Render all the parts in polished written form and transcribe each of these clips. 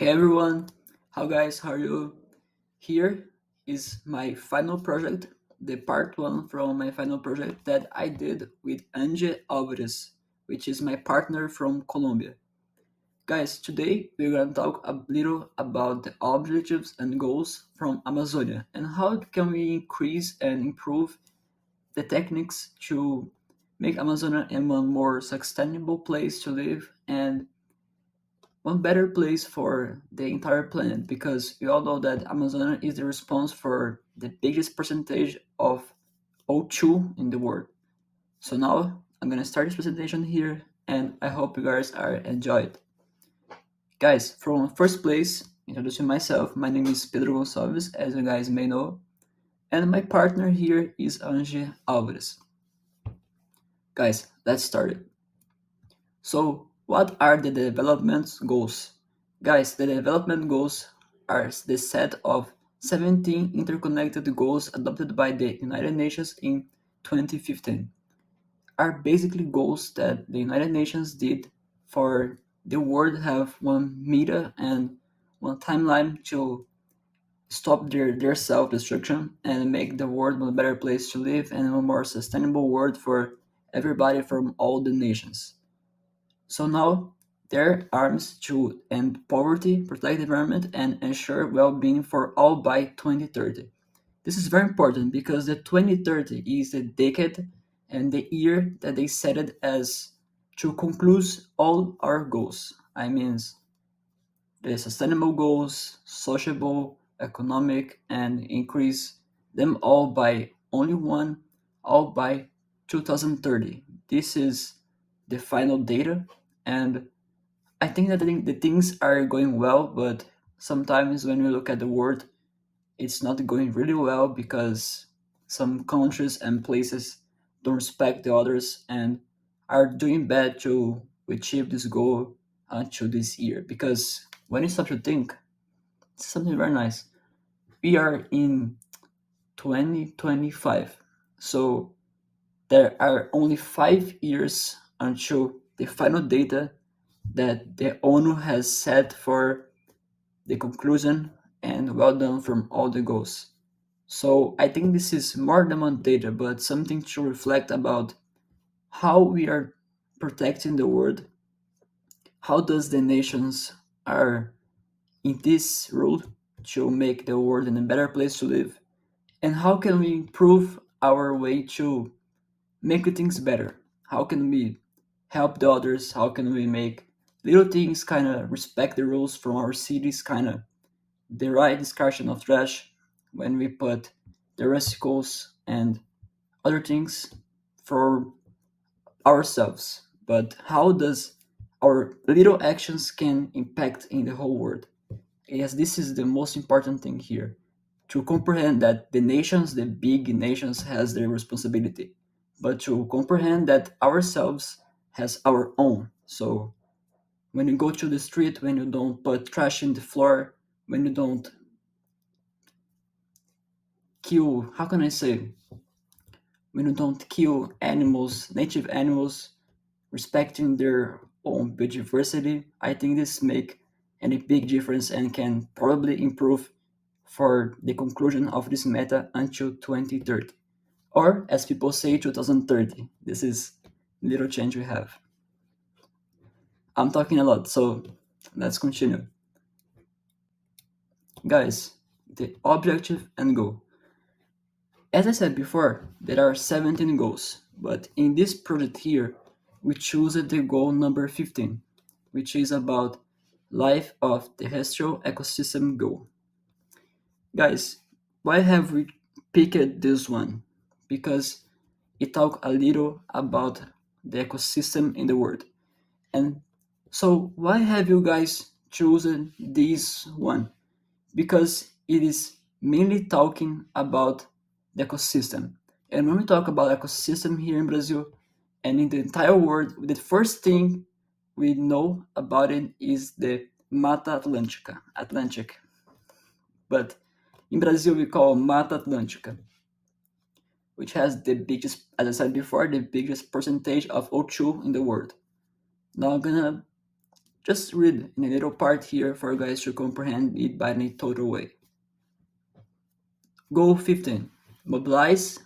Hey everyone, how are you? Here is my final project, the part one from my final project that I did with Angie Alvarez, which is my partner from Colombia. Guys, today we're gonna talk a little about the objectives and goals from Amazonia and how can we increase and improve the techniques to make Amazonia a more sustainable place to live and one better place for the entire planet because we all know that Amazon is the response for the biggest percentage of O2 in the world. So now I'm gonna start this presentation here and I hope you guys are enjoy it. Guys, from first place, introducing myself, my name is Pedro Gonçalves, as you guys may know, and my partner here is Angie Alvarez. Guys, let's start it. So, what are the development goals? Guys, the development goals are the set of 17 interconnected goals adopted by the United Nations in 2015. Are basically goals that the United Nations did for the world have one meta and one timeline to stop their self-destruction and make the world a better place to live and a more sustainable world for everybody from all the nations. So now their arms to end poverty, protect the environment, and ensure well-being for all by 2030. This is very important because the 2030 is the decade and the year that they set it as to conclude all our goals. I mean, the sustainable goals, sociable, economic, and increase them all by only one, all by 2030. This is the final data, and I think that the things are going well, but sometimes when we look at the world, it's not going really well because some countries and places don't respect the others and are doing bad to achieve this goal until this year. Because when you start to think, it's something very nice. We are in 2025, so there are only 5 years until the final data that the ONU has set for the conclusion and well done from all the goals. So I think this is more than one data, but something to reflect about how we are protecting the world, how does the nations are in this role to make the world a better place to live, and how can we improve our way to make things better? How can we help the others? How can we make little things kind of respect the rules from our cities, kind of the right discussion of trash when we put the recycles and other things for ourselves, but how does our little actions can impact in the whole world? Yes, this is the most important thing here, to comprehend that the nations, the big nations, has their responsibility, but to comprehend that ourselves has our own. So when you go to the street, when you don't put trash in the floor, when you don't kill, how can I say, when you don't kill animals, native animals, respecting their own biodiversity, I think this make any big difference and can probably improve for the conclusion of this meta until 2030. Or as people say, 2030. This is little change we have. I'm talking a lot, so let's continue. Guys, the objective and goal. As I said before, there are 17 goals, but in this project here, we choose the goal number 15, which is about life of terrestrial ecosystem goal. Guys, why have we picked this one? Because it talk a little about the ecosystem in the world. And so why have you guys chosen this one? Because it is mainly talking about the ecosystem. And when we talk about ecosystem here in Brazil and in the entire world, the first thing we know about it is the Mata Atlântica, Atlantic. But in Brazil, we call Mata Atlântica, which has the biggest, as I said before, the biggest percentage of O2 in the world. Now I'm gonna Just read in a little part here for you guys to comprehend it by in a total way. Goal 15. Mobilize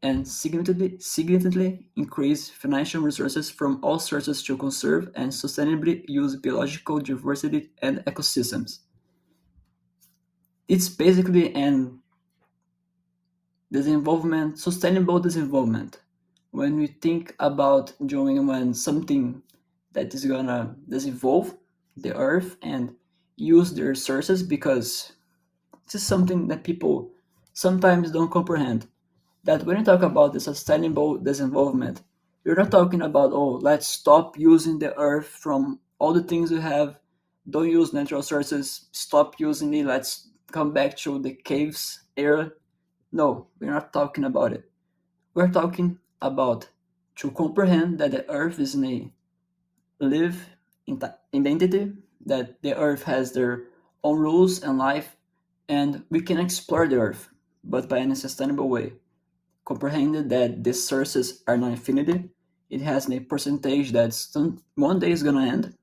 and significantly increase financial resources from all sources to conserve and sustainably use biological diversity and ecosystems. It's basically an sustainable development. When we think about doing when something that is gonna disinvolve the earth and use the resources, because this is something that people sometimes don't comprehend. That when you talk about the sustainable development, you're not talking about, oh, let's stop using the earth from all the things we have, don't use natural sources, stop using it, let's come back to the caves era. No, we're not talking about it. We're talking about to comprehend that the earth is in a live identity, that the earth has their own rules and life, and we can explore the earth, but by in a sustainable way. Comprehended that these sources are not infinity, it has a percentage that's one day is gonna end,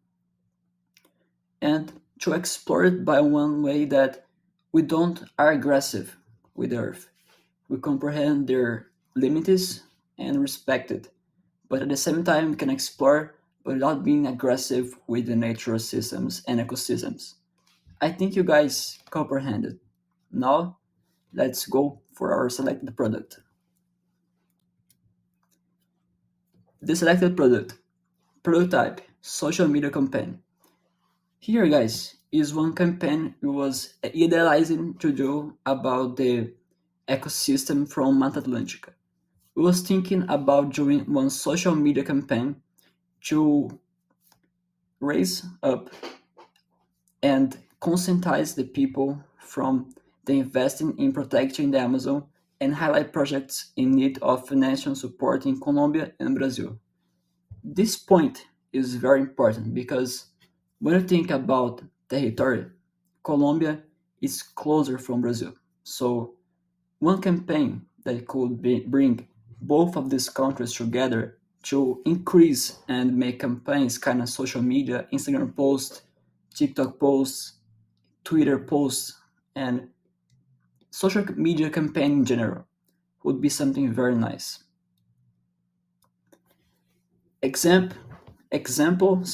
and to explore it by one way that we don't are aggressive with the earth. We comprehend their limits and respect it, but at the same time we can explore without being aggressive with the natural systems and ecosystems. I think you guys comprehended. Now let's go for our selected product. The selected product, prototype, social media campaign. Here, guys, is one campaign we was idealizing to do about the ecosystem from Mata Atlântica. We was thinking about doing one social media campaign to raise up and conscientize the people from the investing in protecting the Amazon and highlight projects in need of financial support in Colombia and Brazil. This point is very important because when you think about territory, Colombia is closer from Brazil. So one campaign that could bring both of these countries together to increase and make campaigns, kind of social media, Instagram posts, TikTok posts, Twitter posts, and social media campaign in general would be something very nice. Example, example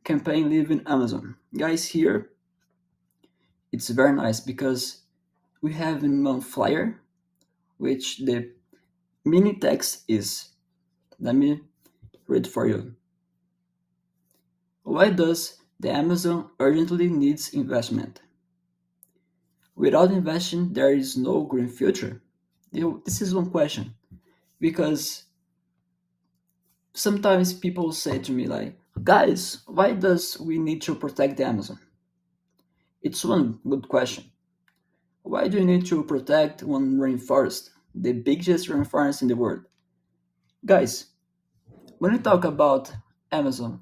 campaign live in Amazon. Guys, here it's very nice because we have in one flyer, which the mini text is, let me read for you. Why does the Amazon urgently needs investment? Without investing, there is no green future. This is one question because sometimes people say to me like, guys, why does we need to protect the Amazon? It's one good question. Why do you need to protect one rainforest, the biggest rainforest in the world? Guys, when we talk about Amazon,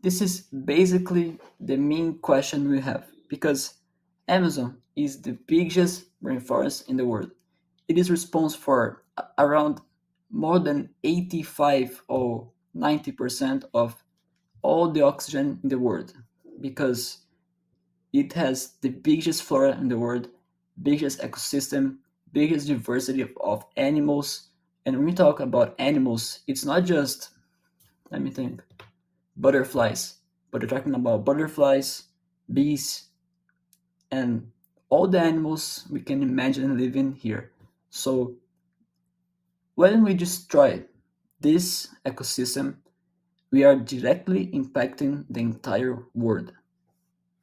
this is basically the main question we have because Amazon is the biggest rainforest in the world. It is responsible for around more than 85 or 90% of all the oxygen in the world because it has the biggest flora in the world, biggest ecosystem, biggest diversity of animals. And when we talk about animals, it's not just, let me think, butterflies, but we're talking about butterflies, bees, and all the animals we can imagine living here. So when we destroy this ecosystem, we are directly impacting the entire world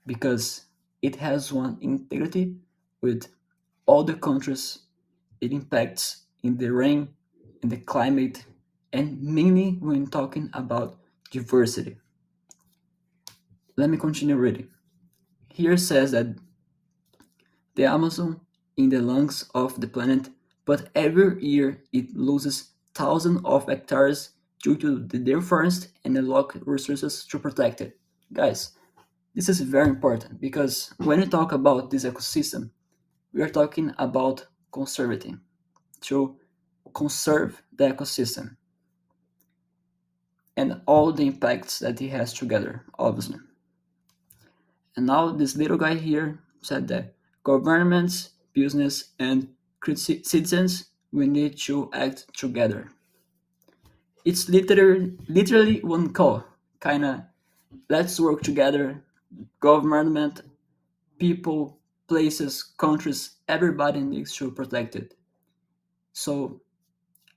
because it has one integrity with all the countries. It impacts in the rain, in the climate, and mainly when talking about diversity. Let me continue reading. Here says that the Amazon in the lungs of the planet, but every year it loses thousands of hectares due to the deforest and the lack of resources to protect it. Guys, this is very important because when we talk about this ecosystem, we are talking about conserving, to conserve the ecosystem. and all the impacts that it has together, obviously. And now this little guy here said that governments, business, and citizens, we need to act together. It's literally one call, kind of, let's work together, government, people, places, countries, everybody needs to protect it. So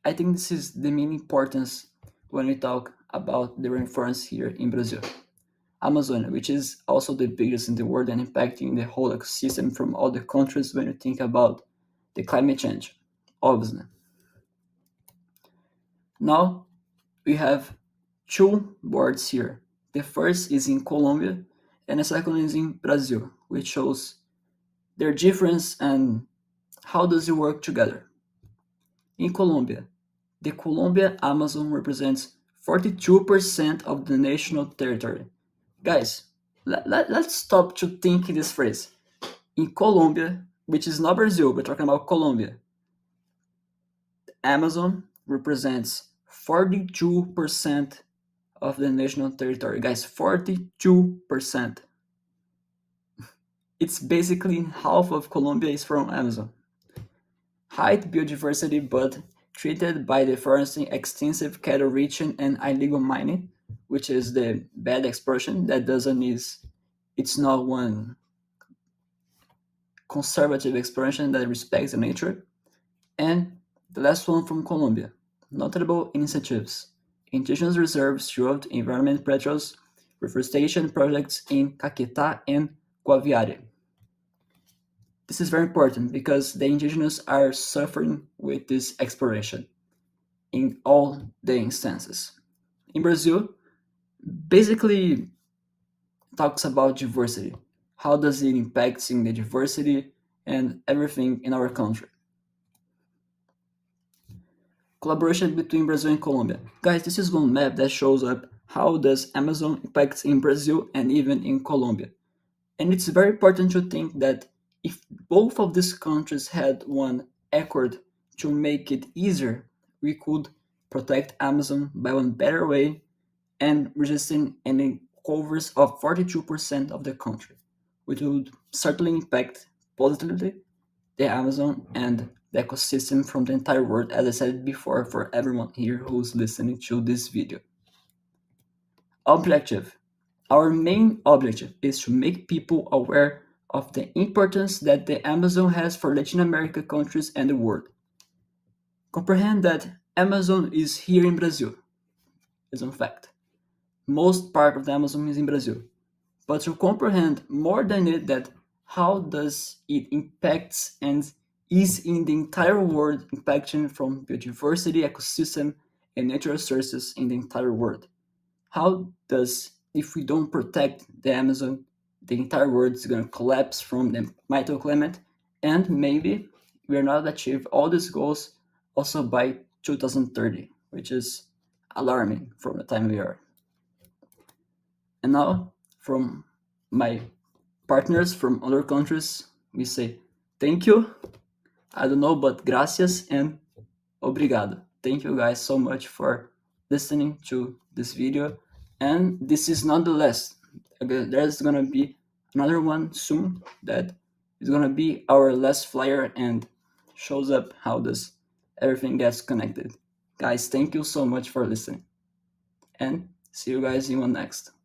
I think this is the main importance when we talk about the rainforest here in Brazil. Amazon, which is also the biggest in the world and impacting the whole ecosystem from all the countries when you think about the climate change, obviously. Now we have two boards here. The first is in Colombia and the second is in Brazil, which shows their difference and how does it work together. In Colombia, the Colombia Amazon represents 42% of the national territory. Guys, let's stop to think in this phrase. In Colombia, which is not Brazil, we're talking about Colombia, Amazon represents 42% of the national territory. Guys, 42%. It's basically half of Colombia is from Amazon. High biodiversity, but treated by the forest extensive cattle ranching and illegal mining, which is the bad exploration that doesn't is it's not one conservative exploration that respects the nature. And the last one from Colombia, notable initiatives, indigenous reserves throughout environment patrols, reforestation projects in Caquetá and Guaviare. This is very important because the indigenous are suffering with this exploration in all the instances. In Brazil, basically talks about diversity. How does it impact in the diversity and everything in our country? Collaboration between Brazil and Colombia. Guys, this is one map that shows up how does Amazon impacts in Brazil and even in Colombia. And it's very important to think that if both of these countries had one accord to make it easier, we could protect Amazon by one better way and resisting any covers of 42% of the country, which would certainly impact positively the Amazon and the ecosystem from the entire world, as I said before, for everyone here who's listening to this video. Objective. Our main objective is to make people aware of the importance that the Amazon has for Latin America countries and the world. Comprehend that Amazon is here in Brazil, is a fact. Most part of the Amazon is in Brazil. But to comprehend more than it that how does it impacts and is in the entire world impacting from biodiversity, ecosystem, and natural sources in the entire world. How does, if we don't protect the Amazon, the entire world is going to collapse from the microclimate, and maybe we're not achieve all these goals also by 2030, which is alarming from the time we are. And now, from my partners from other countries, we say thank you. I don't know, but gracias and obrigado. Thank you guys so much for listening to this video. And this is not the last. Okay, there's gonna be another one soon that is gonna be our last flyer and shows up how does everything gets connected. Guys, thank you so much for listening. And see you guys in one next.